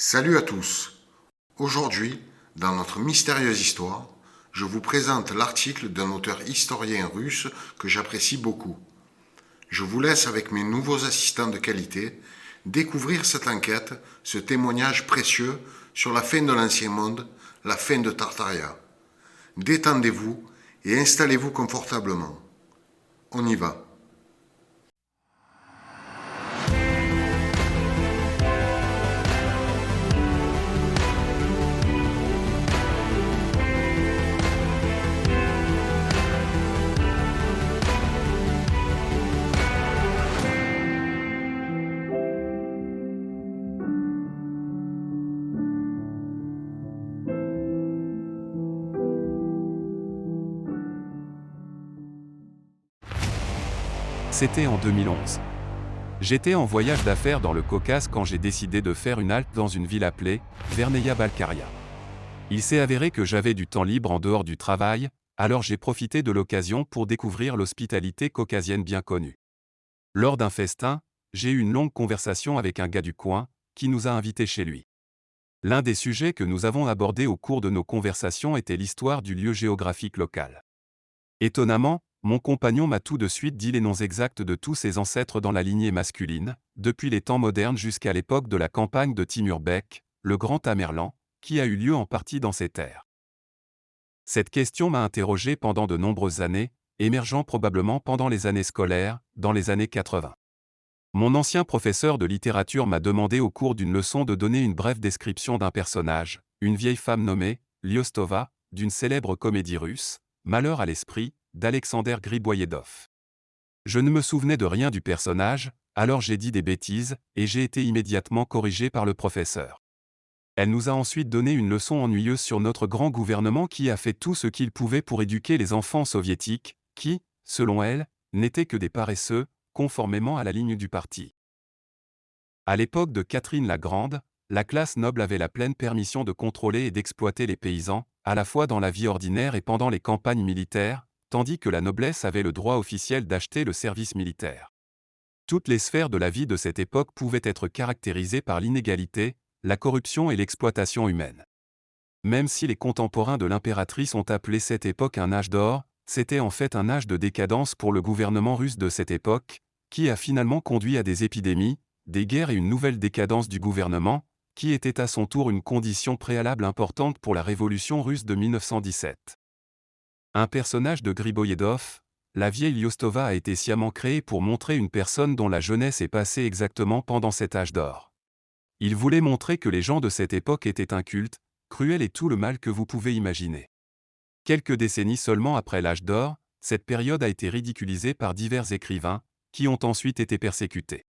Salut à tous. Aujourd'hui, dans notre mystérieuse histoire, je vous présente l'article d'un auteur historien russe que j'apprécie beaucoup. Je vous laisse avec mes nouveaux assistants de qualité découvrir cette enquête, ce témoignage précieux sur la fin de l'Ancien Monde, la fin de Tartaria. Détendez-vous et installez-vous confortablement. On y va. C'était en 2011. J'étais en voyage d'affaires dans le Caucase quand j'ai décidé de faire une halte dans une ville appelée Verneia-Balkaria. Il s'est avéré que j'avais du temps libre en dehors du travail, alors j'ai profité de l'occasion pour découvrir l'hospitalité caucasienne bien connue. Lors d'un festin, j'ai eu une longue conversation avec un gars du coin, qui nous a invités chez lui. L'un des sujets que nous avons abordés au cours de nos conversations était l'histoire du lieu géographique local. Étonnamment, mon compagnon m'a tout de suite dit les noms exacts de tous ses ancêtres dans la lignée masculine, depuis les temps modernes jusqu'à l'époque de la campagne de Timur Bek, le grand Tamerlan, qui a eu lieu en partie dans ces terres. Cette question m'a interrogé pendant de nombreuses années, émergeant probablement pendant les années scolaires, dans les années 80. Mon ancien professeur de littérature m'a demandé au cours d'une leçon de donner une brève description d'un personnage, une vieille femme nommée Lyostova, d'une célèbre comédie russe, Malheur à l'esprit, d'Alexander Griboyedov. Je ne me souvenais de rien du personnage, alors j'ai dit des bêtises, et j'ai été immédiatement corrigé par le professeur. Elle nous a ensuite donné une leçon ennuyeuse sur notre grand gouvernement qui a fait tout ce qu'il pouvait pour éduquer les enfants soviétiques, qui, selon elle, n'étaient que des paresseux, conformément à la ligne du parti. À l'époque de Catherine la Grande, la classe noble avait la pleine permission de contrôler et d'exploiter les paysans, à la fois dans la vie ordinaire et pendant les campagnes militaires, tandis que la noblesse avait le droit officiel d'acheter le service militaire. Toutes les sphères de la vie de cette époque pouvaient être caractérisées par l'inégalité, la corruption et l'exploitation humaine. Même si les contemporains de l'impératrice ont appelé cette époque un âge d'or, c'était en fait un âge de décadence pour le gouvernement russe de cette époque, qui a finalement conduit à des épidémies, des guerres et une nouvelle décadence du gouvernement, qui était à son tour une condition préalable importante pour la révolution russe de 1917. Un personnage de Griboyedov, la vieille Lyostova a été sciemment créée pour montrer une personne dont la jeunesse est passée exactement pendant cet âge d'or. Il voulait montrer que les gens de cette époque étaient incultes, cruels et tout le mal que vous pouvez imaginer. Quelques décennies seulement après l'âge d'or, cette période a été ridiculisée par divers écrivains, qui ont ensuite été persécutés.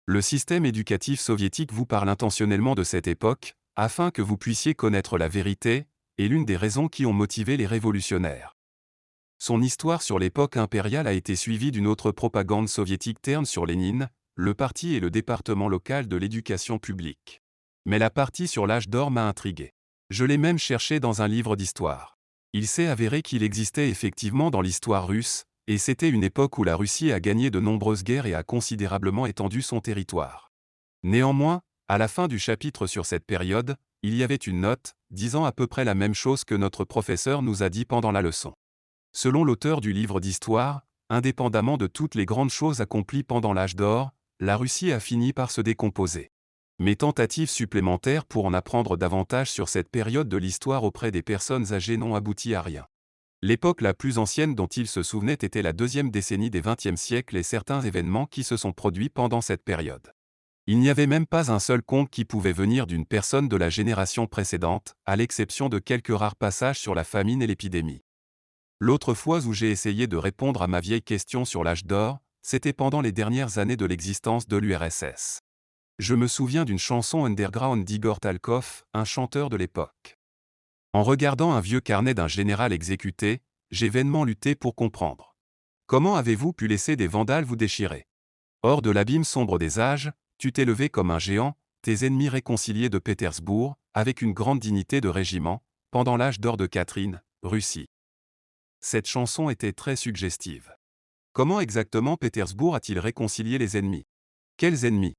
Le système éducatif soviétique vous parle intentionnellement de cette époque, afin que vous puissiez connaître la vérité, et l'une des raisons qui ont motivé les révolutionnaires. Son histoire sur l'époque impériale a été suivie d'une autre propagande soviétique terne sur Lénine, le parti et le département local de l'éducation publique. Mais la partie sur l'âge d'or m'a intrigué. Je l'ai même cherché dans un livre d'histoire. Il s'est avéré qu'il existait effectivement dans l'histoire russe, et c'était une époque où la Russie a gagné de nombreuses guerres et a considérablement étendu son territoire. Néanmoins, à la fin du chapitre sur cette période, il y avait une note, disant à peu près la même chose que notre professeur nous a dit pendant la leçon. Selon l'auteur du livre d'histoire, indépendamment de toutes les grandes choses accomplies pendant l'âge d'or, la Russie a fini par se décomposer. Mes tentatives supplémentaires pour en apprendre davantage sur cette période de l'histoire auprès des personnes âgées n'ont abouti à rien. L'époque la plus ancienne dont il se souvenait était la deuxième décennie des XXe siècle et certains événements qui se sont produits pendant cette période. Il n'y avait même pas un seul conte qui pouvait venir d'une personne de la génération précédente, à l'exception de quelques rares passages sur la famine et l'épidémie. L'autre fois où j'ai essayé de répondre à ma vieille question sur l'âge d'or, c'était pendant les dernières années de l'existence de l'URSS. Je me souviens d'une chanson underground d'Igor Talkov, un chanteur de l'époque. En regardant un vieux carnet d'un général exécuté, j'ai vainement lutté pour comprendre. Comment avez-vous pu laisser des vandales vous déchirer? Hors de l'abîme sombre des âges, tu t'es levé comme un géant, tes ennemis réconciliés de Pétersbourg, avec une grande dignité de régiment, pendant l'âge d'or de Catherine, Russie. Cette chanson était très suggestive. Comment exactement Pétersbourg a-t-il réconcilié les ennemis? Quels ennemis?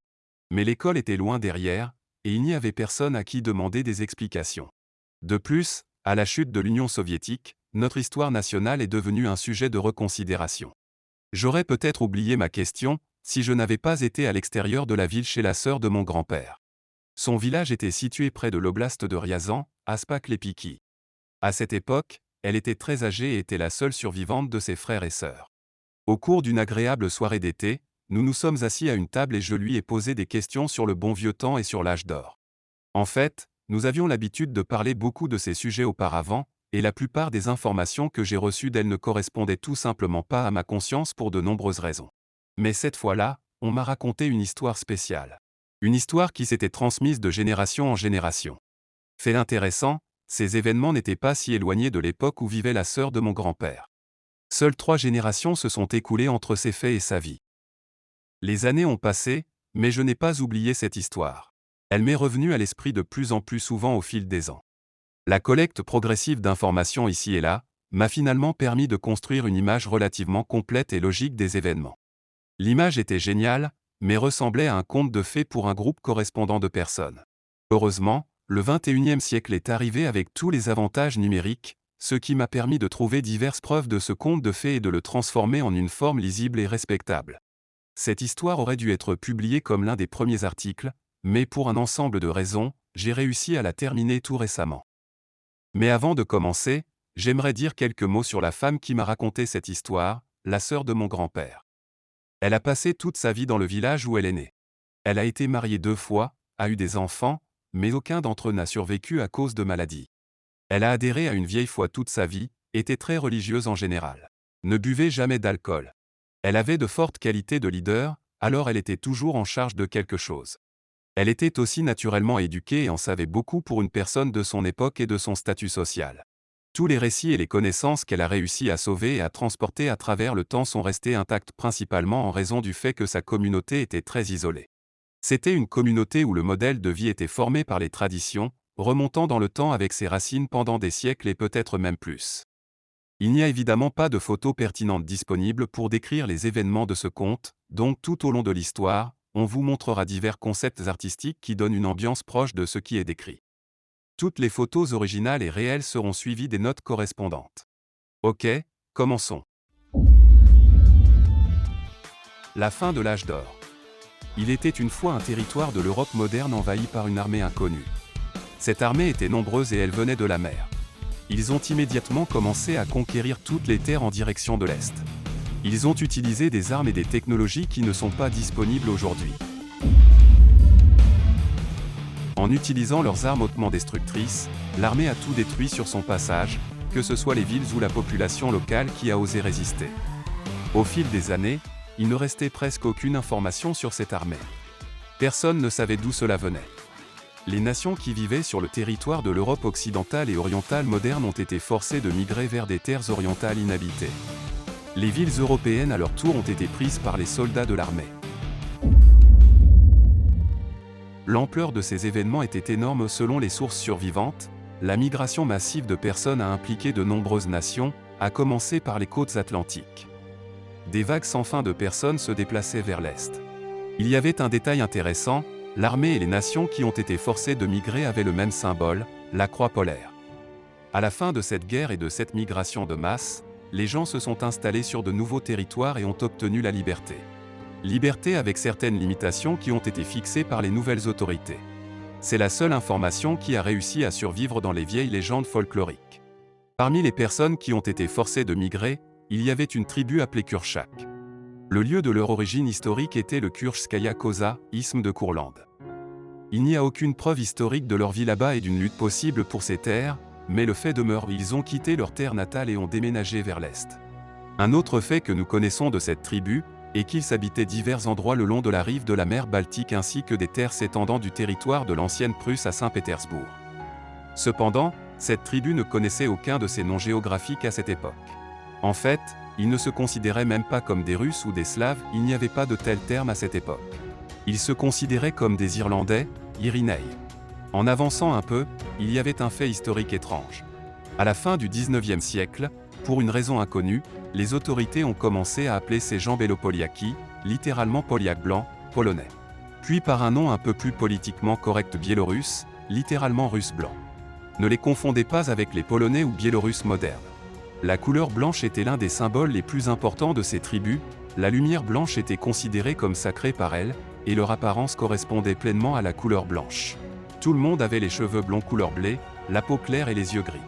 Mais l'école était loin derrière, et il n'y avait personne à qui demander des explications. De plus, à la chute de l'Union soviétique, notre histoire nationale est devenue un sujet de reconsidération. J'aurais peut-être oublié ma question, si je n'avais pas été à l'extérieur de la ville chez la sœur de mon grand-père. Son village était situé près de l'oblast de Ryazan, à Spaklepiki. À cette époque, elle était très âgée et était la seule survivante de ses frères et sœurs. Au cours d'une agréable soirée d'été, nous nous sommes assis à une table et je lui ai posé des questions sur le bon vieux temps et sur l'âge d'or. En fait, nous avions l'habitude de parler beaucoup de ces sujets auparavant, et la plupart des informations que j'ai reçues d'elle ne correspondaient tout simplement pas à ma conscience pour de nombreuses raisons. Mais cette fois-là, on m'a raconté une histoire spéciale. Une histoire qui s'était transmise de génération en génération. Fait intéressant, ces événements n'étaient pas si éloignés de l'époque où vivait la sœur de mon grand-père. Seules 3 générations se sont écoulées entre ces faits et sa vie. Les années ont passé, mais je n'ai pas oublié cette histoire. Elle m'est revenue à l'esprit de plus en plus souvent au fil des ans. La collecte progressive d'informations ici et là m'a finalement permis de construire une image relativement complète et logique des événements. L'image était géniale, mais ressemblait à un conte de fées pour un groupe correspondant de personnes. Heureusement, le XXIe siècle est arrivé avec tous les avantages numériques, ce qui m'a permis de trouver diverses preuves de ce conte de fées et de le transformer en une forme lisible et respectable. Cette histoire aurait dû être publiée comme l'un des premiers articles, mais pour un ensemble de raisons, j'ai réussi à la terminer tout récemment. Mais avant de commencer, j'aimerais dire quelques mots sur la femme qui m'a raconté cette histoire, la sœur de mon grand-père. Elle a passé toute sa vie dans le village où elle est née. Elle a été mariée 2 fois, a eu des enfants, mais aucun d'entre eux n'a survécu à cause de maladies. Elle a adhéré à une vieille foi toute sa vie, était très religieuse en général. Ne buvait jamais d'alcool. Elle avait de fortes qualités de leader, alors elle était toujours en charge de quelque chose. Elle était aussi naturellement éduquée et en savait beaucoup pour une personne de son époque et de son statut social. Tous les récits et les connaissances qu'elle a réussi à sauver et à transporter à travers le temps sont restés intacts principalement en raison du fait que sa communauté était très isolée. C'était une communauté où le modèle de vie était formé par les traditions, remontant dans le temps avec ses racines pendant des siècles et peut-être même plus. Il n'y a évidemment pas de photos pertinentes disponibles pour décrire les événements de ce conte, donc tout au long de l'histoire, on vous montrera divers concepts artistiques qui donnent une ambiance proche de ce qui est décrit. Toutes les photos originales et réelles seront suivies des notes correspondantes. Ok, commençons. La fin de l'âge d'or. Il était une fois un territoire de l'Europe moderne envahi par une armée inconnue. Cette armée était nombreuse et elle venait de la mer. Ils ont immédiatement commencé à conquérir toutes les terres en direction de l'Est. Ils ont utilisé des armes et des technologies qui ne sont pas disponibles aujourd'hui. En utilisant leurs armes hautement destructrices, l'armée a tout détruit sur son passage, que ce soit les villes ou la population locale qui a osé résister. Au fil des années, il ne restait presque aucune information sur cette armée. Personne ne savait d'où cela venait. Les nations qui vivaient sur le territoire de l'Europe occidentale et orientale moderne ont été forcées de migrer vers des terres orientales inhabitées. Les villes européennes à leur tour ont été prises par les soldats de l'armée. L'ampleur de ces événements était énorme selon les sources survivantes. La migration massive de personnes a impliqué de nombreuses nations, à commencer par les côtes atlantiques. Des vagues sans fin de personnes se déplaçaient vers l'Est. Il y avait un détail intéressant, l'armée et les nations qui ont été forcées de migrer avaient le même symbole, la croix polaire. À la fin de cette guerre et de cette migration de masse, les gens se sont installés sur de nouveaux territoires et ont obtenu la liberté. Liberté avec certaines limitations qui ont été fixées par les nouvelles autorités. C'est la seule information qui a réussi à survivre dans les vieilles légendes folkloriques. Parmi les personnes qui ont été forcées de migrer, il y avait une tribu appelée Kurchak. Le lieu de leur origine historique était le Kurchskaya Koza, isthme de Courlande. Il n'y a aucune preuve historique de leur vie là-bas et d'une lutte possible pour ces terres, mais le fait demeure, ils ont quitté leur terre natale et ont déménagé vers l'Est. Un autre fait que nous connaissons de cette tribu, et qu'ils habitaient divers endroits le long de la rive de la mer Baltique ainsi que des terres s'étendant du territoire de l'ancienne Prusse à Saint-Pétersbourg. Cependant, cette tribu ne connaissait aucun de ces noms géographiques à cette époque. En fait, ils ne se considéraient même pas comme des Russes ou des Slaves, il n'y avait pas de tel terme à cette époque. Ils se considéraient comme des Irlandais, Irinei. En avançant un peu, il y avait un fait historique étrange. À la fin du XIXe siècle, pour une raison inconnue, les autorités ont commencé à appeler ces gens Belopoliaki, littéralement Poliak blanc, polonais. puis par un nom un peu plus politiquement correct biélorusse, littéralement russe blanc. Ne les confondez pas avec les Polonais ou Biélorusses modernes. La couleur blanche était l'un des symboles les plus importants de ces tribus, la lumière blanche était considérée comme sacrée par elles, et leur apparence correspondait pleinement à la couleur blanche. Tout le monde avait les cheveux blonds couleur blé, la peau claire et les yeux gris.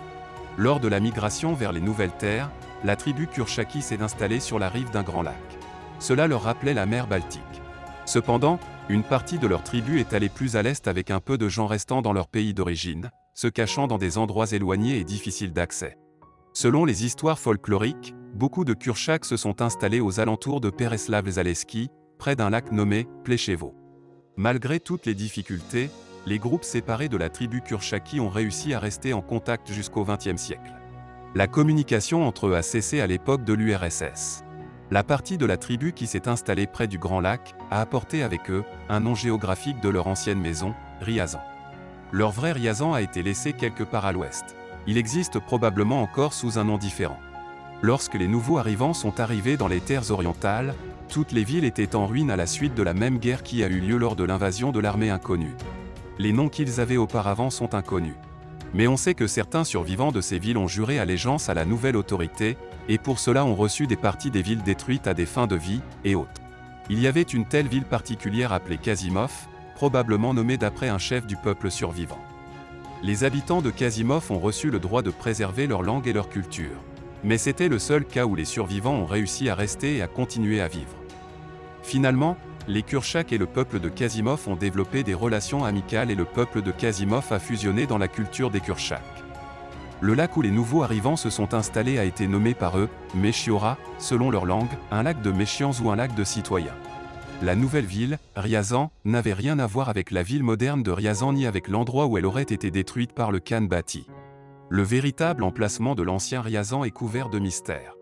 Lors de la migration vers les nouvelles terres, la tribu Kurchaki s'est installée sur la rive d'un grand lac. Cela leur rappelait la mer Baltique. Cependant, une partie de leur tribu est allée plus à l'est avec un peu de gens restant dans leur pays d'origine, se cachant dans des endroits éloignés et difficiles d'accès. Selon les histoires folkloriques, beaucoup de Kurchaks se sont installés aux alentours de Pereslav-Zaleski, près d'un lac nommé Pleshevo. Malgré toutes les difficultés, les groupes séparés de la tribu Kurchaki ont réussi à rester en contact jusqu'au XXe siècle. La communication entre eux a cessé à l'époque de l'URSS. La partie de la tribu qui s'est installée près du Grand Lac a apporté avec eux un nom géographique de leur ancienne maison, Ryazan. Leur vrai Ryazan a été laissé quelque part à l'ouest. Il existe probablement encore sous un nom différent. Lorsque les nouveaux arrivants sont arrivés dans les terres orientales, toutes les villes étaient en ruine à la suite de la même guerre qui a eu lieu lors de l'invasion de l'armée inconnue. Les noms qu'ils avaient auparavant sont inconnus. Mais on sait que certains survivants de ces villes ont juré allégeance à la nouvelle autorité, et pour cela ont reçu des parties des villes détruites à des fins de vie, et autres. Il y avait une telle ville particulière appelée Kazimov, probablement nommée d'après un chef du peuple survivant. Les habitants de Kazimov ont reçu le droit de préserver leur langue et leur culture. Mais c'était le seul cas où les survivants ont réussi à rester et à continuer à vivre. Finalement, les Kurchaks et le peuple de Kazimov ont développé des relations amicales et le peuple de Kazimov a fusionné dans la culture des Kurchaks. Le lac où les nouveaux arrivants se sont installés a été nommé par eux, Mechiora, selon leur langue, un lac de méchiants ou un lac de citoyens. La nouvelle ville, Ryazan, n'avait rien à voir avec la ville moderne de Ryazan ni avec l'endroit où elle aurait été détruite par le Khan Bati. Le véritable emplacement de l'ancien Ryazan est couvert de mystères.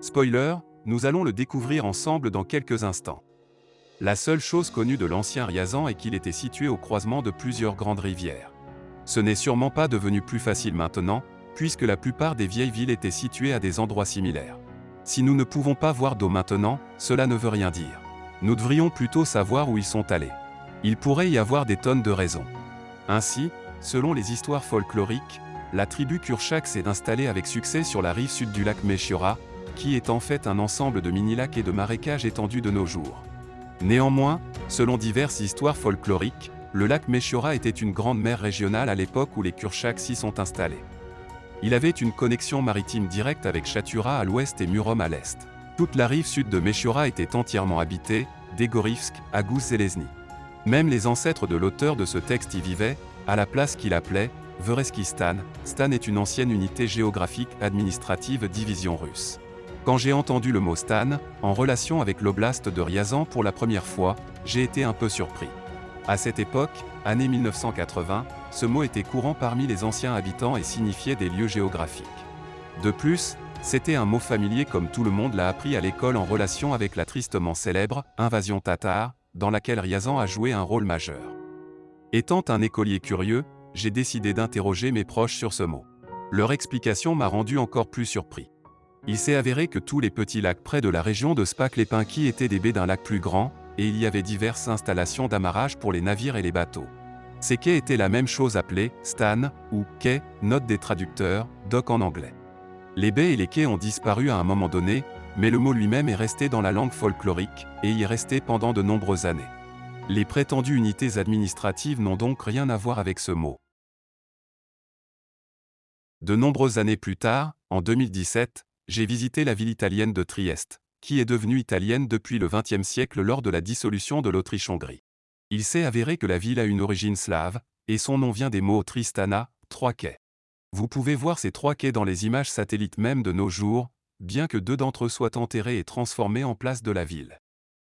Spoiler, nous allons le découvrir ensemble dans quelques instants. La seule chose connue de l'ancien Ryazan est qu'il était situé au croisement de plusieurs grandes rivières. Ce n'est sûrement pas devenu plus facile maintenant, puisque la plupart des vieilles villes étaient situées à des endroits similaires. Si nous ne pouvons pas voir d'eau maintenant, cela ne veut rien dire. Nous devrions plutôt savoir où ils sont allés. Il pourrait y avoir des tonnes de raisons. Ainsi, selon les histoires folkloriques, la tribu Kurchak s'est installée avec succès sur la rive sud du lac Mechiora, qui est en fait un ensemble de mini-lacs et de marécages étendus de nos jours. Néanmoins, selon diverses histoires folkloriques, le lac Mechiora était une grande mer régionale à l'époque où les Kurchaks s'y sont installés. Il avait une connexion maritime directe avec Chatura à l'ouest et Murom à l'est. Toute la rive sud de Mechiora était entièrement habitée, d'Egorivsk à Gouz-Zelezny. Même les ancêtres de l'auteur de ce texte y vivaient, à la place qu'il appelait Vereskistan. Stan est une ancienne unité géographique administrative division russe. Quand j'ai entendu le mot Stan, en relation avec l'oblast de Ryazan pour la première fois, j'ai été un peu surpris. À cette époque, année 1980, ce mot était courant parmi les anciens habitants et signifiait des lieux géographiques. De plus, c'était un mot familier comme tout le monde l'a appris à l'école en relation avec la tristement célèbre « invasion tatare », dans laquelle Ryazan a joué un rôle majeur. Étant un écolier curieux, j'ai décidé d'interroger mes proches sur ce mot. Leur explication m'a rendu encore plus surpris. Il s'est avéré que tous les petits lacs près de la région de Spak-les-Pinky étaient des baies d'un lac plus grand, et il y avait diverses installations d'amarrage pour les navires et les bateaux. Ces quais étaient la même chose appelée « stan » ou « quai », note des traducteurs, dock en anglais. Les baies et les quais ont disparu à un moment donné, mais le mot lui-même est resté dans la langue folklorique, et y est resté pendant de nombreuses années. Les prétendues unités administratives n'ont donc rien à voir avec ce mot. De nombreuses années plus tard, en 2017, j'ai visité la ville italienne de Trieste, qui est devenue italienne depuis le XXe siècle lors de la dissolution de l'Autriche-Hongrie. Il s'est avéré que la ville a une origine slave, et son nom vient des mots Tristana, trois quais. Vous pouvez voir ces trois quais dans les images satellites même de nos jours, bien que deux d'entre eux soient enterrés et transformés en place de la ville.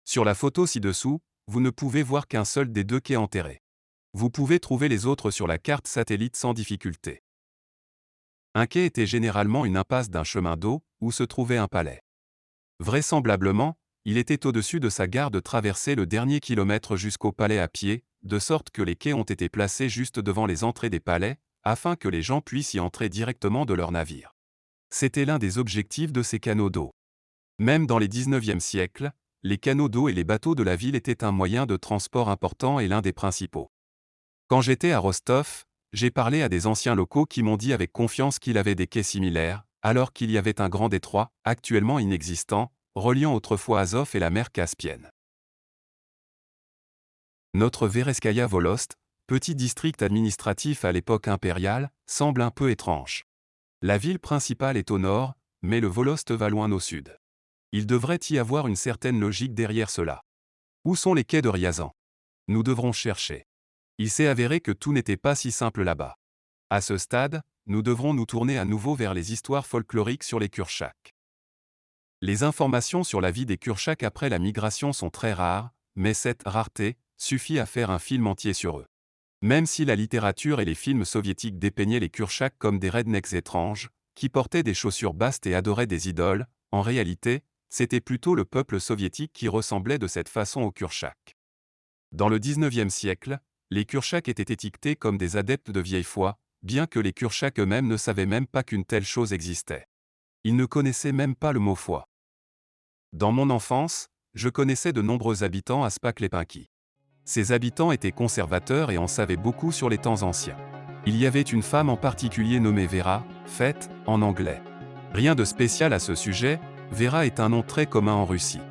Sur la photo ci-dessous, vous ne pouvez voir qu'un seul des deux quais enterrés. Vous pouvez trouver les autres sur la carte satellite sans difficulté. Un quai était généralement une impasse d'un chemin d'eau, où se trouvait un palais. Vraisemblablement, il était au-dessus de sa gare de traverser le dernier kilomètre jusqu'au palais à pied, de sorte que les quais ont été placés juste devant les entrées des palais, afin que les gens puissent y entrer directement de leur navire. C'était l'un des objectifs de ces canaux d'eau. Même dans les 19e siècles, les canaux d'eau et les bateaux de la ville étaient un moyen de transport important et l'un des principaux. Quand j'étais à Rostov, j'ai parlé à des anciens locaux qui m'ont dit avec confiance qu'il avait des quais similaires, alors qu'il y avait un grand détroit, actuellement inexistant, reliant autrefois Azov et la mer Caspienne. Notre Vereskaya Volost, petit district administratif à l'époque impériale, semble un peu étrange. La ville principale est au nord, mais le Volost va loin au sud. Il devrait y avoir une certaine logique derrière cela. Où sont les quais de Ryazan? Nous devrons chercher. Il s'est avéré que tout n'était pas si simple là-bas. À ce stade, nous devrons nous tourner à nouveau vers les histoires folkloriques sur les Kurchaks. Les informations sur la vie des Kurchaks après la migration sont très rares, mais cette rareté suffit à faire un film entier sur eux. Même si la littérature et les films soviétiques dépeignaient les Kurchaks comme des rednecks étranges, qui portaient des chaussures basses et adoraient des idoles, en réalité, c'était plutôt le peuple soviétique qui ressemblait de cette façon aux Kurchaks. Dans le XIXe siècle, les Kurchaks étaient étiquetés comme des adeptes de vieille foi, bien que les Kurchaks eux-mêmes ne savaient même pas qu'une telle chose existait. Ils ne connaissaient même pas le mot foi. Dans mon enfance, je connaissais de nombreux habitants à Spaklepenki. Ces habitants étaient conservateurs et en savaient beaucoup sur les temps anciens. Il y avait une femme en particulier nommée Vera, Fête, en anglais. Rien de spécial à ce sujet, Vera est un nom très commun en Russie.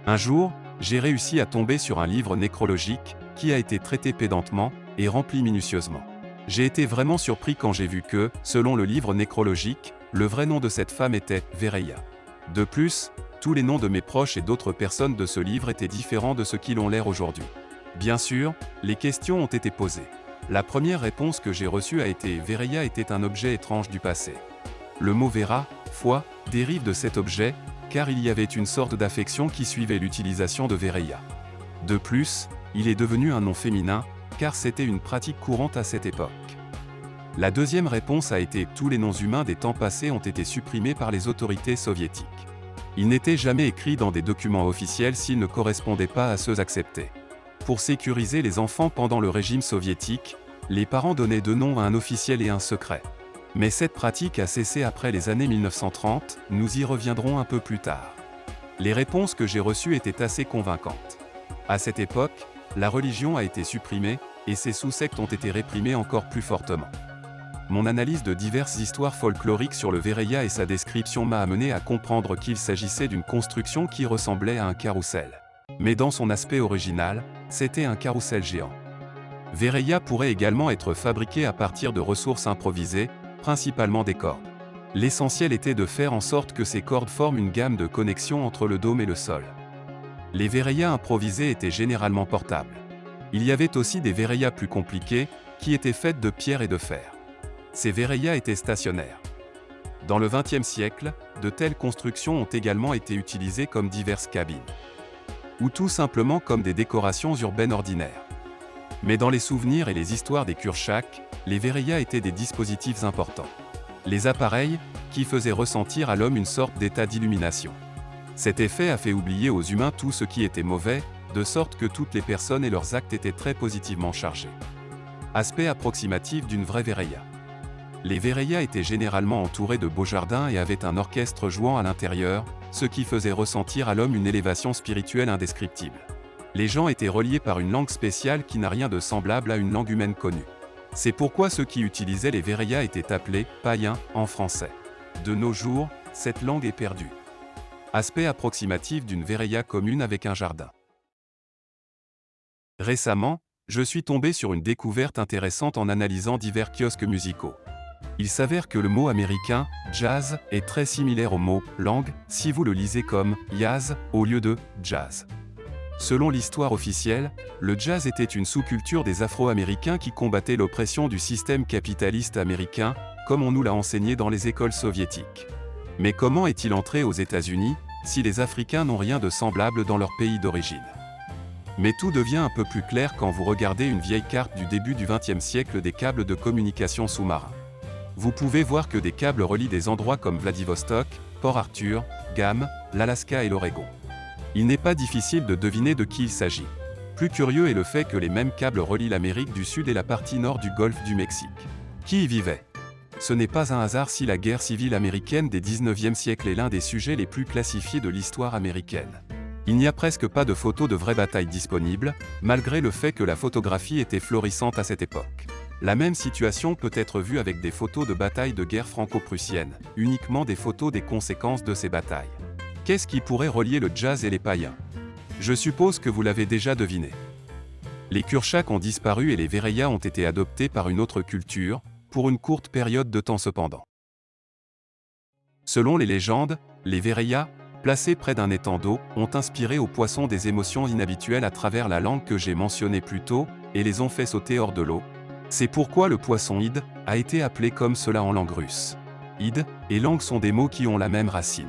Un jour, j'ai réussi à tomber sur un livre nécrologique, qui a été traité pédantement, et rempli minutieusement. J'ai été vraiment surpris quand j'ai vu que, selon le livre nécrologique, le vrai nom de cette femme était Vereya. De plus, tous les noms de mes proches et d'autres personnes de ce livre étaient différents de ce qu'ils ont l'air aujourd'hui. Bien sûr, les questions ont été posées. La première réponse que j'ai reçue a été « Vereya était un objet étrange du passé ». Le mot Vera, foi, dérive de cet objet, car il y avait une sorte d'affection qui suivait l'utilisation de Vereya. De plus, il est devenu un nom féminin, car c'était une pratique courante à cette époque. La deuxième réponse a été « tous les noms humains des temps passés ont été supprimés par les autorités soviétiques ». Ils n'étaient jamais écrits dans des documents officiels s'ils ne correspondaient pas à ceux acceptés. Pour sécuriser les enfants pendant le régime soviétique, les parents donnaient deux noms à un officiel et un secret. Mais cette pratique a cessé après les années 1930, nous y reviendrons un peu plus tard. Les réponses que j'ai reçues étaient assez convaincantes. À cette époque, la religion a été supprimée, et ses sous-sectes ont été réprimés encore plus fortement. Mon analyse de diverses histoires folkloriques sur le Vereya et sa description m'a amené à comprendre qu'il s'agissait d'une construction qui ressemblait à un carrousel. Mais dans son aspect original, c'était un carrousel géant. Vereya pourrait également être fabriqué à partir de ressources improvisées, principalement des cordes. L'essentiel était de faire en sorte que ces cordes forment une gamme de connexions entre le dôme et le sol. Les Vereya improvisés étaient généralement portables. Il y avait aussi des Vereya plus compliqués, qui étaient faites de pierre et de fer. Ces Vereya étaient stationnaires. Dans le XXe siècle, de telles constructions ont également été utilisées comme diverses cabines. Ou tout simplement comme des décorations urbaines ordinaires. Mais dans les souvenirs et les histoires des Kurchaks, les Vereya étaient des dispositifs importants. Les appareils, qui faisaient ressentir à l'homme une sorte d'état d'illumination. Cet effet a fait oublier aux humains tout ce qui était mauvais, de sorte que toutes les personnes et leurs actes étaient très positivement chargés. Aspect approximatif d'une vraie Vereya. Les Vereya étaient généralement entourés de beaux jardins et avaient un orchestre jouant à l'intérieur, ce qui faisait ressentir à l'homme une élévation spirituelle indescriptible. Les gens étaient reliés par une langue spéciale qui n'a rien de semblable à une langue humaine connue. C'est pourquoi ceux qui utilisaient les Vereya étaient appelés « païens » en français. De nos jours, cette langue est perdue. Aspect approximatif d'une Vereya commune avec un jardin. Récemment, je suis tombé sur une découverte intéressante en analysant divers kiosques musicaux. Il s'avère que le mot américain « jazz » est très similaire au mot « langue » si vous le lisez comme « jazz » au lieu de « jazz ». Selon l'histoire officielle, le jazz était une sous-culture des Afro-Américains qui combattait l'oppression du système capitaliste américain, comme on nous l'a enseigné dans les écoles soviétiques. Mais comment est-il entré aux États-Unis, si les Africains n'ont rien de semblable dans leur pays d'origine? Mais tout devient un peu plus clair quand vous regardez une vieille carte du début du XXe siècle des câbles de communication sous-marins. Vous pouvez voir que des câbles relient des endroits comme Vladivostok, Port Arthur, Guam, l'Alaska et l'Oregon. Il n'est pas difficile de deviner de qui il s'agit. Plus curieux est le fait que les mêmes câbles relient l'Amérique du Sud et la partie nord du golfe du Mexique. Qui y vivait? Ce n'est pas un hasard si la guerre civile américaine des XIXe siècle est l'un des sujets les plus classifiés de l'histoire américaine. Il n'y a presque pas de photos de vraies batailles disponibles, malgré le fait que la photographie était florissante à cette époque. La même situation peut être vue avec des photos de batailles de guerre franco-prussienne, uniquement des photos des conséquences de ces batailles. Qu'est-ce qui pourrait relier le jazz et les païens? Je suppose que vous l'avez déjà deviné. Les Kurchaks ont disparu et les Vereyas ont été adoptés par une autre culture, pour une courte période de temps cependant. Selon les légendes, les Vereyas, placés près d'un étang d'eau, ont inspiré aux poissons des émotions inhabituelles à travers la langue que j'ai mentionnée plus tôt, et les ont fait sauter hors de l'eau. C'est pourquoi le poisson id a été appelé comme cela en langue russe. Id et langue sont des mots qui ont la même racine.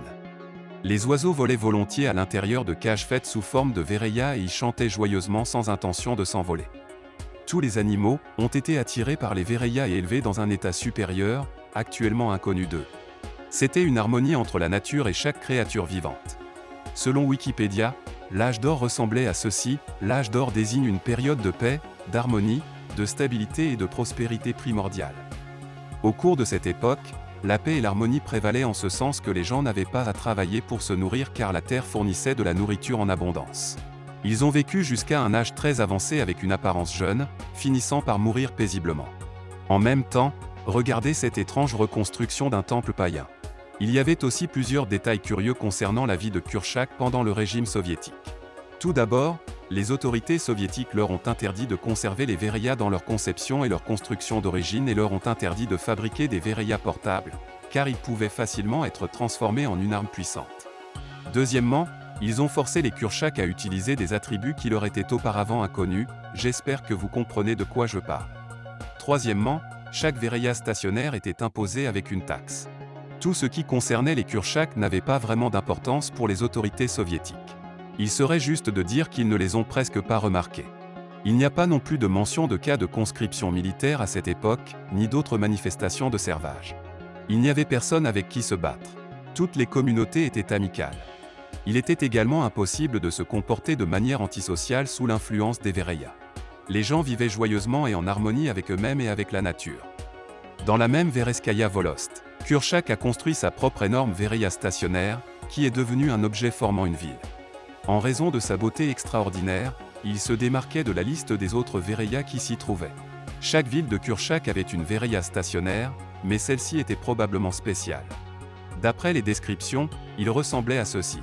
Les oiseaux volaient volontiers à l'intérieur de cages faites sous forme de Vereya et y chantaient joyeusement sans intention de s'envoler. Tous les animaux ont été attirés par les Vereya et élevés dans un état supérieur, actuellement inconnu d'eux. C'était une harmonie entre la nature et chaque créature vivante. Selon Wikipédia, l'âge d'or ressemblait à ceci. L'âge d'or désigne une période de paix, d'harmonie, de stabilité et de prospérité primordiale. Au cours de cette époque, la paix et l'harmonie prévalaient en ce sens que les gens n'avaient pas à travailler pour se nourrir car la terre fournissait de la nourriture en abondance. Ils ont vécu jusqu'à un âge très avancé avec une apparence jeune, finissant par mourir paisiblement. En même temps, regardez cette étrange reconstruction d'un temple païen. Il y avait aussi plusieurs détails curieux concernant la vie de Kurchak pendant le régime soviétique. Tout d'abord, les autorités soviétiques leur ont interdit de conserver les Vereya dans leur conception et leur construction d'origine et leur ont interdit de fabriquer des Vereya portables, car ils pouvaient facilement être transformés en une arme puissante. Deuxièmement, ils ont forcé les Kurchaks à utiliser des attributs qui leur étaient auparavant inconnus, j'espère que vous comprenez de quoi je parle. Troisièmement, chaque Vereya stationnaire était imposé avec une taxe. Tout ce qui concernait les Kurchaks n'avait pas vraiment d'importance pour les autorités soviétiques. Il serait juste de dire qu'ils ne les ont presque pas remarqués. Il n'y a pas non plus de mention de cas de conscription militaire à cette époque, ni d'autres manifestations de servage. Il n'y avait personne avec qui se battre. Toutes les communautés étaient amicales. Il était également impossible de se comporter de manière antisociale sous l'influence des Vereya. Les gens vivaient joyeusement et en harmonie avec eux-mêmes et avec la nature. Dans la même Vereskaya Volost, Kurchak a construit sa propre énorme Vereya stationnaire, qui est devenue un objet formant une ville. En raison de sa beauté extraordinaire, il se démarquait de la liste des autres Vereya qui s'y trouvaient. Chaque ville de Kurchak avait une Vereya stationnaire, mais celle-ci était probablement spéciale. D'après les descriptions, il ressemblait à ceci.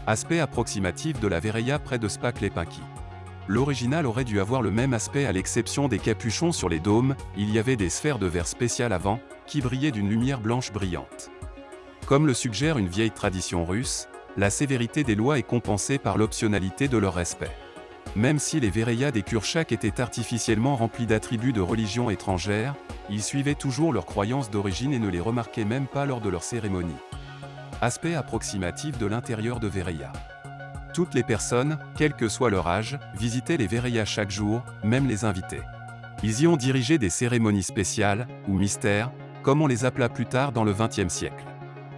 Aspect approximatif de la Vereya près de Spaklepenki. L'original aurait dû avoir le même aspect à l'exception des capuchons sur les dômes, il y avait des sphères de verre spéciales avant, qui brillaient d'une lumière blanche brillante. Comme le suggère une vieille tradition russe, la sévérité des lois est compensée par l'optionnalité de leur respect. Même si les Vereya des Kurchaks étaient artificiellement remplis d'attributs de religion étrangère, ils suivaient toujours leurs croyances d'origine et ne les remarquaient même pas lors de leurs cérémonies. Aspect approximatif de l'intérieur de Vereya. Toutes les personnes, quel que soit leur âge, visitaient les Vereya chaque jour, même les invités. Ils y ont dirigé des cérémonies spéciales, ou mystères, comme on les appela plus tard dans le XXe siècle.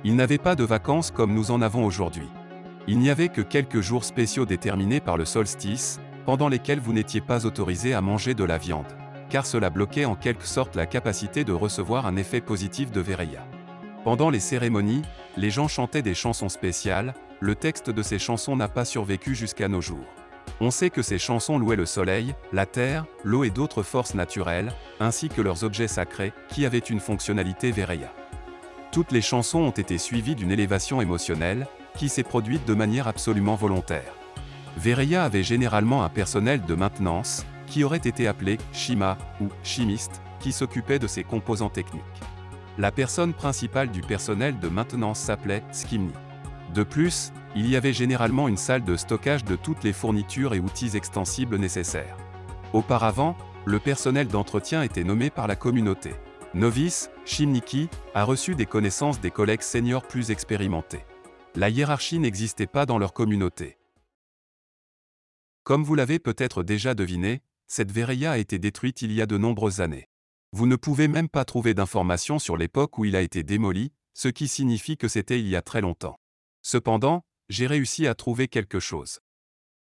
Ils n'avaient pas de vacances comme nous en avons aujourd'hui. Il n'y avait que quelques jours spéciaux déterminés par le solstice, pendant lesquels vous n'étiez pas autorisé à manger de la viande, car cela bloquait en quelque sorte la capacité de recevoir un effet positif de Vereya. Pendant les cérémonies, les gens chantaient des chansons spéciales, le texte de ces chansons n'a pas survécu jusqu'à nos jours. On sait que ces chansons louaient le soleil, la terre, l'eau et d'autres forces naturelles, ainsi que leurs objets sacrés, qui avaient une fonctionnalité Vereya. Toutes les chansons ont été suivies d'une élévation émotionnelle, qui s'est produite de manière absolument volontaire. Vereya avait généralement un personnel de maintenance, qui aurait été appelé Shima, ou chimiste, qui s'occupait de ses composants techniques. La personne principale du personnel de maintenance s'appelait Skimni. De plus, il y avait généralement une salle de stockage de toutes les fournitures et outils extensibles nécessaires. Auparavant, le personnel d'entretien était nommé par la communauté. Novice, Shimniki, a reçu des connaissances des collègues seniors plus expérimentés. La hiérarchie n'existait pas dans leur communauté. Comme vous l'avez peut-être déjà deviné, cette Vereya a été détruite il y a de nombreuses années. Vous ne pouvez même pas trouver d'informations sur l'époque où il a été démoli, ce qui signifie que c'était il y a très longtemps. Cependant, j'ai réussi à trouver quelque chose.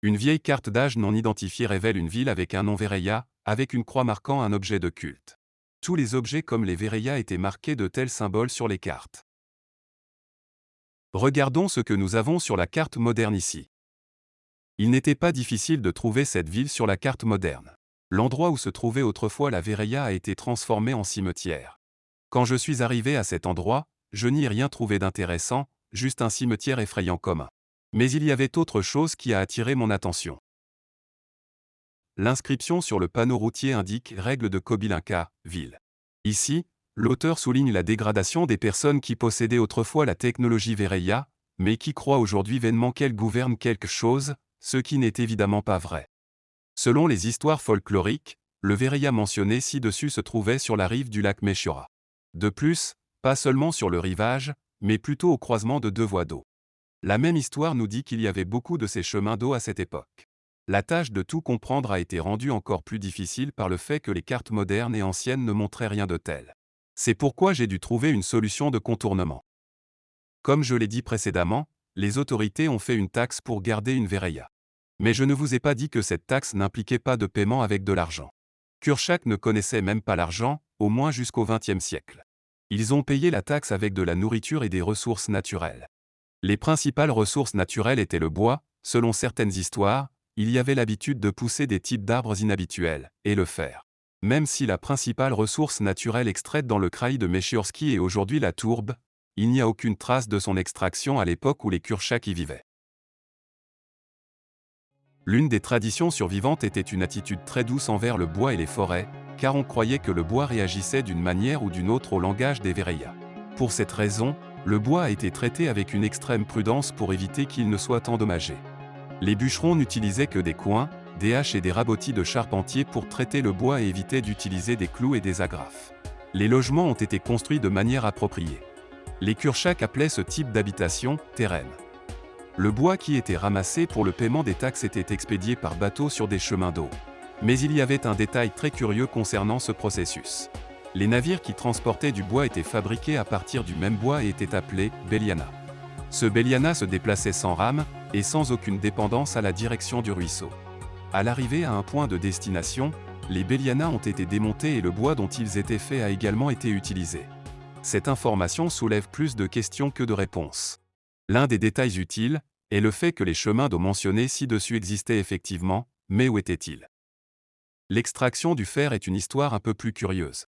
Une vieille carte d'âge non identifiée révèle une ville avec un nom Vereya, avec une croix marquant un objet de culte. Tous les objets comme les Vereya étaient marqués de tels symboles sur les cartes. Regardons ce que nous avons sur la carte moderne ici. Il n'était pas difficile de trouver cette ville sur la carte moderne. L'endroit où se trouvait autrefois la Vereya a été transformé en cimetière. Quand je suis arrivé à cet endroit, je n'y ai rien trouvé d'intéressant, juste un cimetière effrayant commun. Mais il y avait autre chose qui a attiré mon attention. L'inscription sur le panneau routier indique « Règle de Kobylinka, ville ». Ici, l'auteur souligne la dégradation des personnes qui possédaient autrefois la technologie Vereya, mais qui croient aujourd'hui vainement qu'elle gouverne quelque chose, ce qui n'est évidemment pas vrai. Selon les histoires folkloriques, le Vereya mentionné ci-dessus se trouvait sur la rive du lac Mechiora. De plus, pas seulement sur le rivage, mais plutôt au croisement de deux voies d'eau. La même histoire nous dit qu'il y avait beaucoup de ces chemins d'eau à cette époque. La tâche de tout comprendre a été rendue encore plus difficile par le fait que les cartes modernes et anciennes ne montraient rien de tel. C'est pourquoi j'ai dû trouver une solution de contournement. Comme je l'ai dit précédemment, les autorités ont fait une taxe pour garder une Vereya. Mais je ne vous ai pas dit que cette taxe n'impliquait pas de paiement avec de l'argent. Kurchak ne connaissait même pas l'argent, au moins jusqu'au XXe siècle. Ils ont payé la taxe avec de la nourriture et des ressources naturelles. Les principales ressources naturelles étaient le bois, selon certaines histoires, il y avait l'habitude de pousser des types d'arbres inhabituels, et le fer. Même si la principale ressource naturelle extraite dans le kraï de Mechiorski est aujourd'hui la tourbe, il n'y a aucune trace de son extraction à l'époque où les Kurchaks y vivaient. L'une des traditions survivantes était une attitude très douce envers le bois et les forêts, car on croyait que le bois réagissait d'une manière ou d'une autre au langage des Vereya. Pour cette raison, le bois a été traité avec une extrême prudence pour éviter qu'il ne soit endommagé. Les bûcherons n'utilisaient que des coins, des haches et des rabotis de charpentier pour traiter le bois et évitaient d'utiliser des clous et des agrafes. Les logements ont été construits de manière appropriée. Les Kurchaks appelaient ce type d'habitation « terem ». Le bois qui était ramassé pour le paiement des taxes était expédié par bateau sur des chemins d'eau. Mais il y avait un détail très curieux concernant ce processus. Les navires qui transportaient du bois étaient fabriqués à partir du même bois et étaient appelés « beliana ». Ce beliana se déplaçait sans rame, et sans aucune dépendance à la direction du ruisseau. À l'arrivée à un point de destination, les belianas ont été démontés et le bois dont ils étaient faits a également été utilisé. Cette information soulève plus de questions que de réponses. L'un des détails utiles est le fait que les chemins d'eau mentionnés ci-dessus existaient effectivement, mais où étaient-ils? L'extraction du fer est une histoire un peu plus curieuse.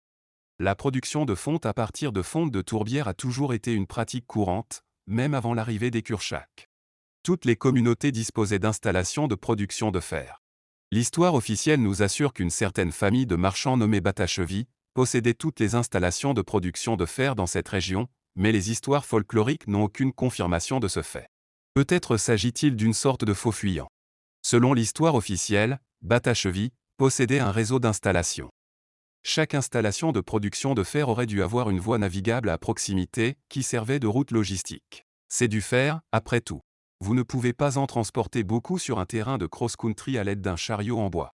La production de fonte à partir de fonte de tourbière a toujours été une pratique courante, même avant l'arrivée des Kurchaks. Toutes les communautés disposaient d'installations de production de fer. L'histoire officielle nous assure qu'une certaine famille de marchands nommée Batachevi possédait toutes les installations de production de fer dans cette région, mais les histoires folkloriques n'ont aucune confirmation de ce fait. Peut-être s'agit-il d'une sorte de faux fuyant. Selon l'histoire officielle, Batachevi possédait un réseau d'installations. Chaque installation de production de fer aurait dû avoir une voie navigable à proximité qui servait de route logistique. C'est du fer, après tout. Vous ne pouvez pas en transporter beaucoup sur un terrain de cross-country à l'aide d'un chariot en bois.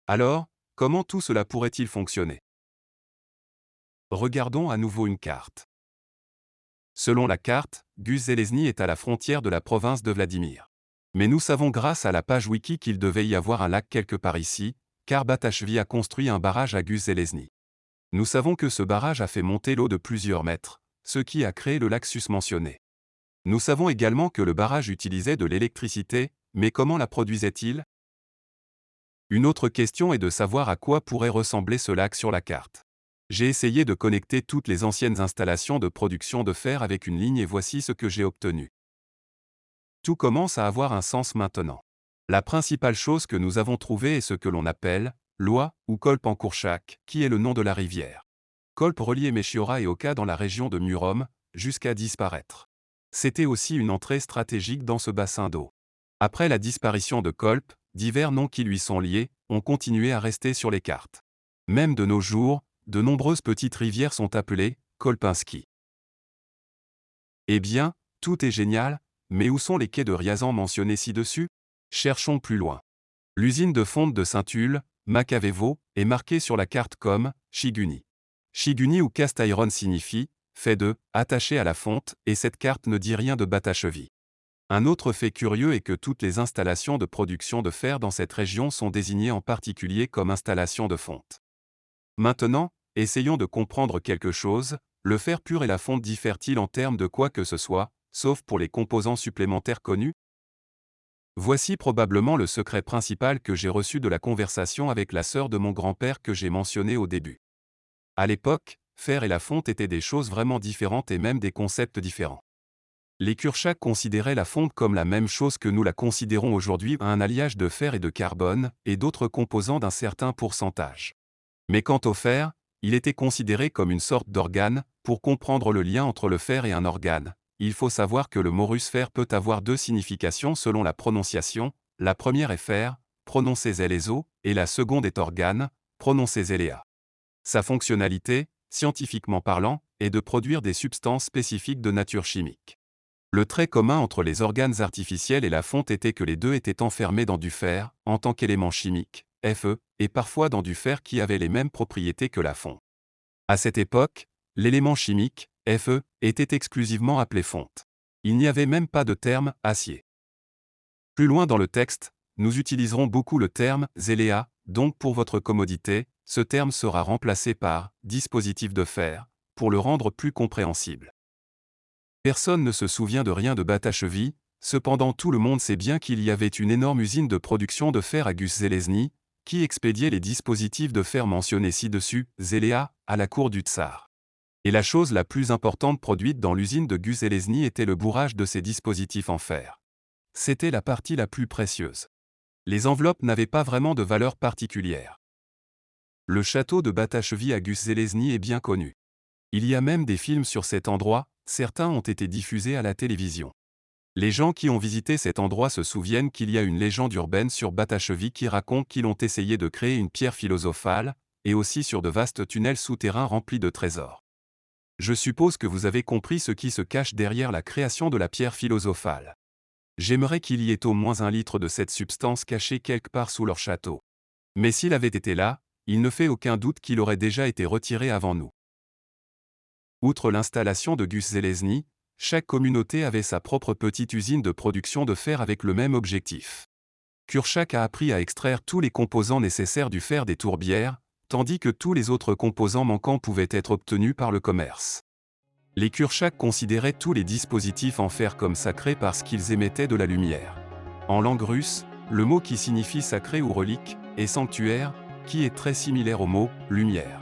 Alors, comment tout cela pourrait-il fonctionner? Regardons à nouveau une carte. Selon la carte, Gus-Zelezny est à la frontière de la province de Vladimir. Mais nous savons grâce à la page wiki qu'il devait y avoir un lac quelque part ici, car Batachevi a construit un barrage à Gus-Zelezny. Nous savons que ce barrage a fait monter l'eau de plusieurs mètres, ce qui a créé le lac susmentionné. Nous savons également que le barrage utilisait de l'électricité, mais comment la produisait-il? Une autre question est de savoir à quoi pourrait ressembler ce lac sur la carte. J'ai essayé de connecter toutes les anciennes installations de production de fer avec une ligne et voici ce que j'ai obtenu. Tout commence à avoir un sens maintenant. La principale chose que nous avons trouvée est ce que l'on appelle l'Oie ou Kolp en Kurchak, qui est le nom de la rivière. Kolp reliait Mechiora et Oka dans la région de Murom, jusqu'à disparaître. C'était aussi une entrée stratégique dans ce bassin d'eau. Après la disparition de Kolp, divers noms qui lui sont liés ont continué à rester sur les cartes. Même de nos jours, de nombreuses petites rivières sont appelées Kolpinski. Eh bien, tout est génial, mais où sont les quais de Riazan mentionnés ci-dessus? Cherchons plus loin. L'usine de fonte de Saint-Tulle, Makavevo, est marquée sur la carte comme Shiguni. Shiguni ou cast iron signifie fait de, attaché à la fonte, et cette carte ne dit rien de Batachevi. Un autre fait curieux est que toutes les installations de production de fer dans cette région sont désignées en particulier comme installations de fonte. Maintenant, essayons de comprendre quelque chose, le fer pur et la fonte diffèrent-ils en termes de quoi que ce soit, sauf pour les composants supplémentaires connus? Voici probablement le secret principal que j'ai reçu de la conversation avec la sœur de mon grand-père que j'ai mentionné au début. À l'époque, fer et la fonte étaient des choses vraiment différentes et même des concepts différents. Les Kurchak considéraient la fonte comme la même chose que nous la considérons aujourd'hui, un alliage de fer et de carbone, et d'autres composants d'un certain pourcentage. Mais quant au fer, il était considéré comme une sorte d'organe. Pour comprendre le lien entre le fer et un organe, il faut savoir que le mot russe fer peut avoir deux significations selon la prononciation. La première est fer, prononcé zelezo, et la seconde est organe, prononcé zelea. Sa fonctionnalité, scientifiquement parlant, est de produire des substances spécifiques de nature chimique. Le trait commun entre les organes artificiels et la fonte était que les deux étaient enfermés dans du fer, en tant qu'élément chimique, Fe, et parfois dans du fer qui avait les mêmes propriétés que la fonte. À cette époque, l'élément chimique, Fe, était exclusivement appelé fonte. Il n'y avait même pas de terme acier. Plus loin dans le texte, nous utiliserons beaucoup le terme zélea, donc pour votre commodité, ce terme sera remplacé par dispositif de fer, pour le rendre plus compréhensible. Personne ne se souvient de rien de Batachevi, cependant tout le monde sait bien qu'il y avait une énorme usine de production de fer à Gus-Zelezny, qui expédiait les dispositifs de fer mentionnés ci-dessus, Zélea, à la cour du tsar. Et la chose la plus importante produite dans l'usine de Gus-Zelezny était le bourrage de ces dispositifs en fer. C'était la partie la plus précieuse. Les enveloppes n'avaient pas vraiment de valeur particulière. Le château de Batachevi à Gus-Zelezny est bien connu. Il y a même des films sur cet endroit, certains ont été diffusés à la télévision. Les gens qui ont visité cet endroit se souviennent qu'il y a une légende urbaine sur Batachevi qui raconte qu'ils ont essayé de créer une pierre philosophale, et aussi sur de vastes tunnels souterrains remplis de trésors. Je suppose que vous avez compris ce qui se cache derrière la création de la pierre philosophale. J'aimerais qu'il y ait au moins 1 litre de cette substance cachée quelque part sous leur château. Mais s'il avait été là, il ne fait aucun doute qu'il aurait déjà été retiré avant nous. Outre l'installation de Gus-Zelezny, chaque communauté avait sa propre petite usine de production de fer avec le même objectif. Kurchak a appris à extraire tous les composants nécessaires du fer des tourbières, tandis que tous les autres composants manquants pouvaient être obtenus par le commerce. Les Kurchak considéraient tous les dispositifs en fer comme sacrés parce qu'ils émettaient de la lumière. En langue russe, le mot qui signifie sacré ou relique est sanctuaire, qui est très similaire au mot lumière.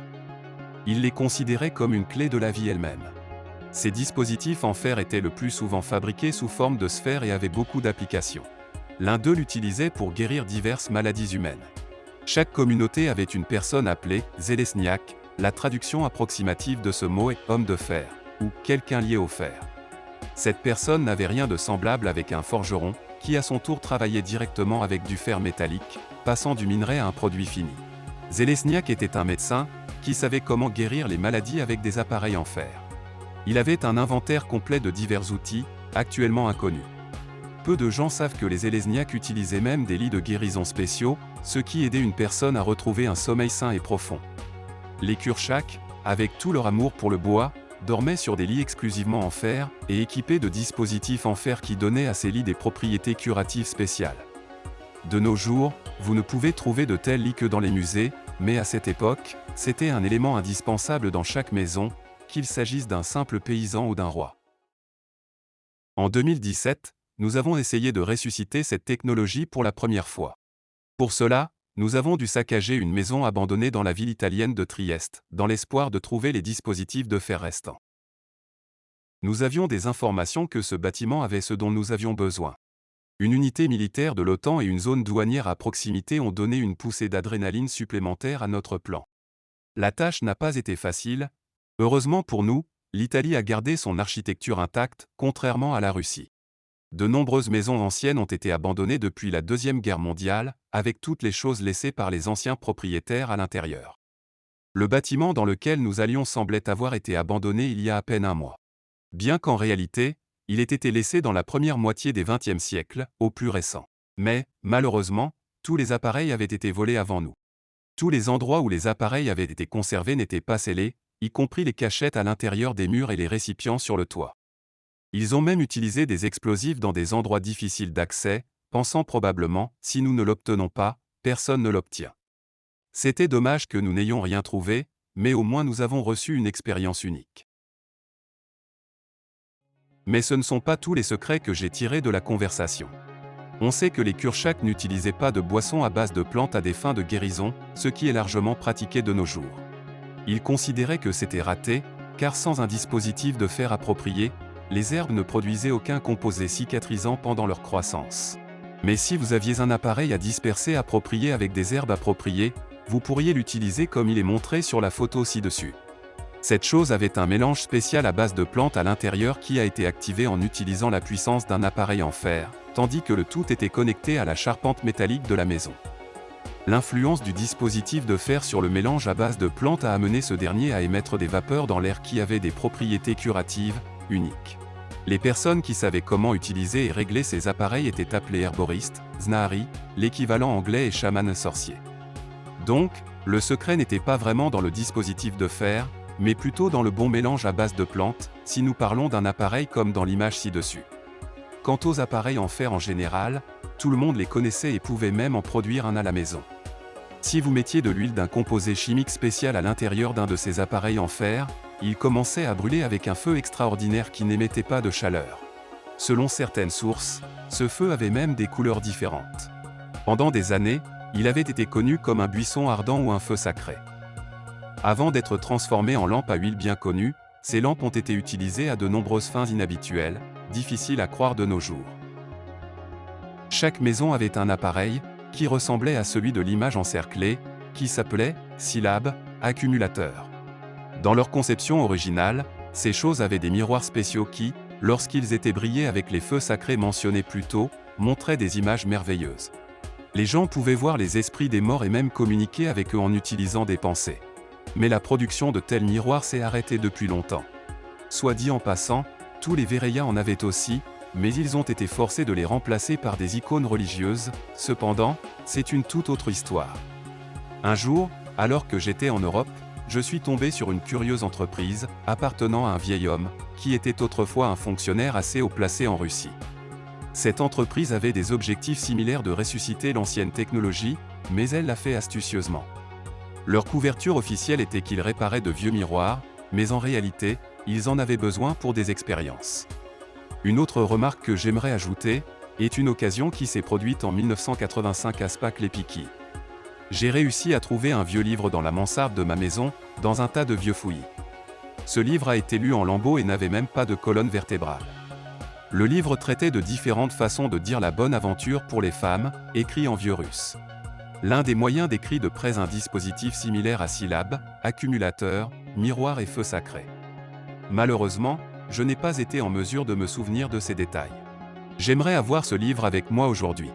Ils les considéraient comme une clé de la vie elle-même. Ces dispositifs en fer étaient le plus souvent fabriqués sous forme de sphères et avaient beaucoup d'applications. L'un d'eux l'utilisait pour guérir diverses maladies humaines. Chaque communauté avait une personne appelée Zelesniak, la traduction approximative de ce mot est homme de fer, ou quelqu'un lié au fer. Cette personne n'avait rien de semblable avec un forgeron, qui à son tour travaillait directement avec du fer métallique, passant du minerai à un produit fini. Zelesniak était un médecin, qui savait comment guérir les maladies avec des appareils en fer. Il avait un inventaire complet de divers outils, actuellement inconnus. Peu de gens savent que les Zelesniak utilisaient même des lits de guérison spéciaux, ce qui aidait une personne à retrouver un sommeil sain et profond. Les Kurchak, avec tout leur amour pour le bois, dormaient sur des lits exclusivement en fer, et équipés de dispositifs en fer qui donnaient à ces lits des propriétés curatives spéciales. De nos jours, vous ne pouvez trouver de tels lits que dans les musées, mais à cette époque, c'était un élément indispensable dans chaque maison, qu'il s'agisse d'un simple paysan ou d'un roi. En 2017, nous avons essayé de ressusciter cette technologie pour la première fois. Pour cela, nous avons dû saccager une maison abandonnée dans la ville italienne de Trieste, dans l'espoir de trouver les dispositifs de fer restants. Nous avions des informations que ce bâtiment avait ce dont nous avions besoin. Une unité militaire de l'OTAN et une zone douanière à proximité ont donné une poussée d'adrénaline supplémentaire à notre plan. La tâche n'a pas été facile. Heureusement pour nous, l'Italie a gardé son architecture intacte, contrairement à la Russie. De nombreuses maisons anciennes ont été abandonnées depuis la Deuxième Guerre mondiale, avec toutes les choses laissées par les anciens propriétaires à l'intérieur. Le bâtiment dans lequel nous allions semblait avoir été abandonné il y a à peine 1 mois. Bien qu'en réalité, il ait été laissé dans la première moitié des XXe siècle, au plus récent. Mais, malheureusement, tous les appareils avaient été volés avant nous. Tous les endroits où les appareils avaient été conservés n'étaient pas scellés, y compris les cachettes à l'intérieur des murs et les récipients sur le toit. Ils ont même utilisé des explosifs dans des endroits difficiles d'accès, pensant probablement, si nous ne l'obtenons pas, personne ne l'obtient. C'était dommage que nous n'ayons rien trouvé, mais au moins nous avons reçu une expérience unique. Mais ce ne sont pas tous les secrets que j'ai tirés de la conversation. On sait que les Kurchaks n'utilisaient pas de boissons à base de plantes à des fins de guérison, ce qui est largement pratiqué de nos jours. Ils considéraient que c'était raté, car sans un dispositif de fer approprié, les herbes ne produisaient aucun composé cicatrisant pendant leur croissance. Mais si vous aviez un appareil à disperser approprié avec des herbes appropriées, vous pourriez l'utiliser comme il est montré sur la photo ci-dessus. Cette chose avait un mélange spécial à base de plantes à l'intérieur qui a été activé en utilisant la puissance d'un appareil en fer, tandis que le tout était connecté à la charpente métallique de la maison. L'influence du dispositif de fer sur le mélange à base de plantes a amené ce dernier à émettre des vapeurs dans l'air qui avaient des propriétés curatives, uniques. Les personnes qui savaient comment utiliser et régler ces appareils étaient appelées herboristes, znahari, l'équivalent anglais est chaman sorcier. Donc, le secret n'était pas vraiment dans le dispositif de fer, mais plutôt dans le bon mélange à base de plantes, si nous parlons d'un appareil comme dans l'image ci-dessus. Quant aux appareils en fer en général, tout le monde les connaissait et pouvait même en produire un à la maison. Si vous mettiez de l'huile d'un composé chimique spécial à l'intérieur d'un de ces appareils en fer, il commençait à brûler avec un feu extraordinaire qui n'émettait pas de chaleur. Selon certaines sources, ce feu avait même des couleurs différentes. Pendant des années, il avait été connu comme un buisson ardent ou un feu sacré. Avant d'être transformé en lampe à huile bien connue, ces lampes ont été utilisées à de nombreuses fins inhabituelles, difficiles à croire de nos jours. Chaque maison avait un appareil, qui ressemblait à celui de l'image encerclée, qui s'appelait syllabe, accumulateur. Dans leur conception originale, ces choses avaient des miroirs spéciaux qui, lorsqu'ils étaient brillés avec les feux sacrés mentionnés plus tôt, montraient des images merveilleuses. Les gens pouvaient voir les esprits des morts et même communiquer avec eux en utilisant des pensées. Mais la production de tels miroirs s'est arrêtée depuis longtemps. Soit dit en passant, tous les Vereyas en avaient aussi, mais ils ont été forcés de les remplacer par des icônes religieuses. Cependant, c'est une toute autre histoire. Un jour, alors que j'étais en Europe, je suis tombé sur une curieuse entreprise, appartenant à un vieil homme, qui était autrefois un fonctionnaire assez haut placé en Russie. Cette entreprise avait des objectifs similaires de ressusciter l'ancienne technologie, mais elle l'a fait astucieusement. Leur couverture officielle était qu'ils réparaient de vieux miroirs, mais en réalité, ils en avaient besoin pour des expériences. Une autre remarque que j'aimerais ajouter, est une occasion qui s'est produite en 1985 à Spak-Lepiki. J'ai réussi à trouver un vieux livre dans la mansarde de ma maison, dans un tas de vieux fouillis. Ce livre a été lu en lambeaux et n'avait même pas de colonne vertébrale. Le livre traitait de différentes façons de dire la bonne aventure pour les femmes, écrit en vieux russe. L'un des moyens décrit de près un dispositif similaire à syllabe, accumulateur, miroir et feu sacré. Malheureusement, je n'ai pas été en mesure de me souvenir de ces détails. J'aimerais avoir ce livre avec moi aujourd'hui.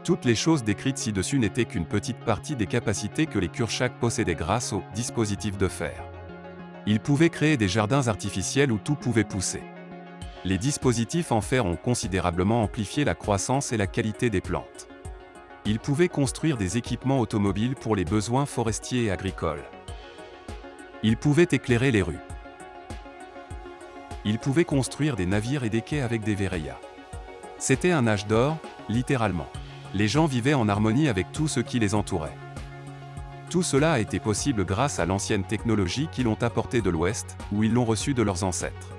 Toutes les choses décrites ci-dessus n'étaient qu'une petite partie des capacités que les Kurchaks possédaient grâce au dispositif de fer. Ils pouvaient créer des jardins artificiels où tout pouvait pousser. Les dispositifs en fer ont considérablement amplifié la croissance et la qualité des plantes. Ils pouvaient construire des équipements automobiles pour les besoins forestiers et agricoles. Ils pouvaient éclairer les rues. Ils pouvaient construire des navires et des quais avec des Vereyas. C'était un âge d'or, littéralement. Les gens vivaient en harmonie avec tout ce qui les entourait. Tout cela a été possible grâce à l'ancienne technologie qu'ils ont apportée de l'Ouest, où ils l'ont reçue de leurs ancêtres.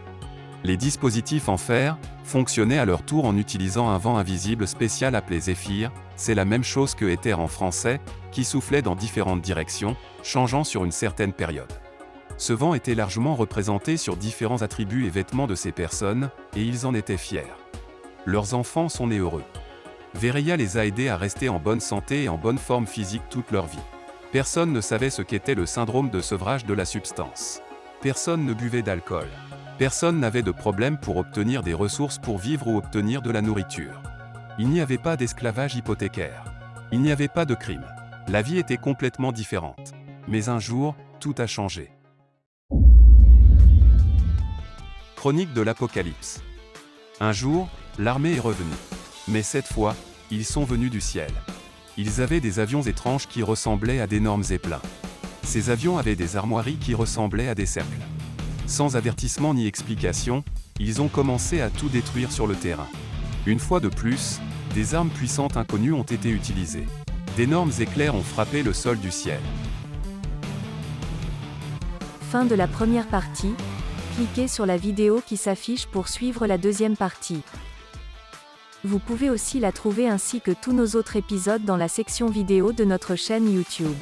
Les dispositifs en fer fonctionnaient à leur tour en utilisant un vent invisible spécial appelé zéphyr, c'est la même chose que éther en français, qui soufflait dans différentes directions, changeant sur une certaine période. Ce vent était largement représenté sur différents attributs et vêtements de ces personnes, et ils en étaient fiers. Leurs enfants sont nés heureux. Vereya les a aidés à rester en bonne santé et en bonne forme physique toute leur vie. Personne ne savait ce qu'était le syndrome de sevrage de la substance. Personne ne buvait d'alcool. Personne n'avait de problème pour obtenir des ressources pour vivre ou obtenir de la nourriture. Il n'y avait pas d'esclavage hypothécaire. Il n'y avait pas de crime. La vie était complètement différente. Mais un jour, tout a changé. Chronique de l'Apocalypse. Un jour, l'armée est revenue. Mais cette fois, ils sont venus du ciel. Ils avaient des avions étranges qui ressemblaient à d'énormes zeppelins. Ces avions avaient des armoiries qui ressemblaient à des cercles. Sans avertissement ni explication, ils ont commencé à tout détruire sur le terrain. Une fois de plus, des armes puissantes inconnues ont été utilisées. D'énormes éclairs ont frappé le sol du ciel. Fin de la première partie. Cliquez sur la vidéo qui s'affiche pour suivre la deuxième partie. Vous pouvez aussi la trouver ainsi que tous nos autres épisodes dans la section vidéo de notre chaîne YouTube.